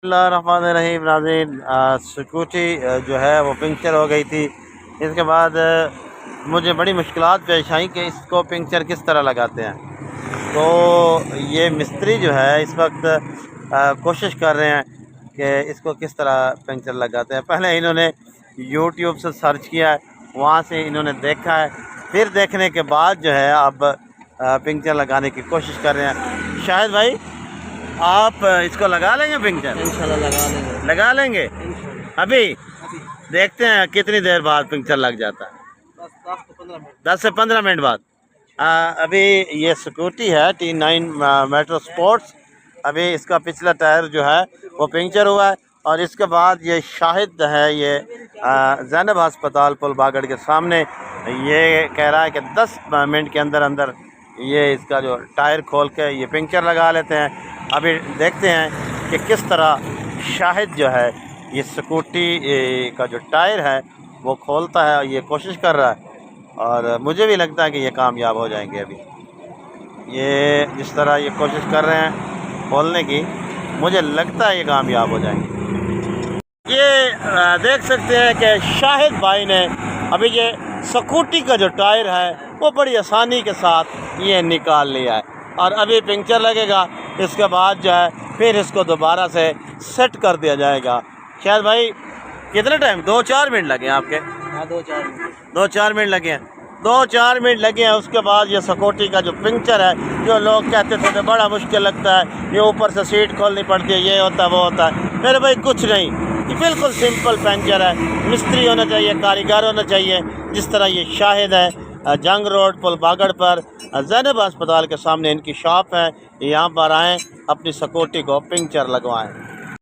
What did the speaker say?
बिस्मिल्लाहिर्रहमानिर्रहीम। नाज़रीन, स्कूटी जो है वो पंक्चर हो गई थी। इसके बाद मुझे बड़ी मुश्किलात पेश आई कि इसको पंक्चर किस तरह लगाते हैं। तो ये मिस्त्री जो है इस वक्त कोशिश कर रहे हैं कि इसको किस तरह पंक्चर लगाते हैं। पहले इन्होंने यूट्यूब से सर्च किया है, वहाँ से इन्होंने देखा है, फिर देखने के बाद जो है अब पंक्चर लगाने की कोशिश कर रहे हैं। शाहिद भाई, आप इसको लगा लेंगे पंक्चर? इंशाल्लाह लगा लेंगे। लगा लेंगे अभी देखते हैं कितनी देर बाद पंक्चर लग जाता है। 10 से 15 मिनट बाद। अभी ये स्कूटी है T9 मेट्रो स्पोर्ट्स। अभी इसका पिछला टायर जो है वो पंक्चर हुआ है और इसके बाद ये शाहिद है, ये ज़ैनब अस्पताल पुल बागड़ के सामने, ये कह रहा है कि 10 मिनट के अंदर अंदर ये इसका जो टायर खोल के ये पंक्चर लगा लेते हैं। अभी देखते हैं कि किस तरह शाहिद जो है ये स्कूटी का जो टायर है वो खोलता है और ये कोशिश कर रहा है, और मुझे भी लगता है कि ये कामयाब हो जाएंगे। अभी ये जिस तरह ये कोशिश कर रहे हैं खोलने की, मुझे लगता है ये कामयाब हो जाएंगे। ये देख सकते हैं कि शाहिद भाई ने अभी ये स्कूटी का जो टायर है वो बड़ी आसानी के साथ ये निकाल लिया है और अभी पंक्चर लगेगा। इसके बाद जो है फिर इसको दोबारा से सेट कर दिया जाएगा। शायद भाई कितने टाइम, 2-4 मिनट लगे हैं आपके? हाँ, 2-4 मिनट लगे हैं। 2-4 मिनट लगे हैं। उसके बाद ये स्कूटी का जो पंक्चर है, जो लोग कहते थे तो बड़ा मुश्किल लगता है, ये ऊपर से सीट खोलनी पड़ती है, ये होता है वो होता है। मेरे भाई कुछ नहीं, ये बिल्कुल सिंपल पंक्चर है। मिस्त्री होना चाहिए, कारीगर होना चाहिए। जिस तरह ये शाहिद है, जंग रोड पुल बागड़ पर ज़ैनब अस्पताल के सामने इनकी शॉप है। यहाँ पर आएँ, अपनी स्कूटी को पंक्चर लगवाएँ।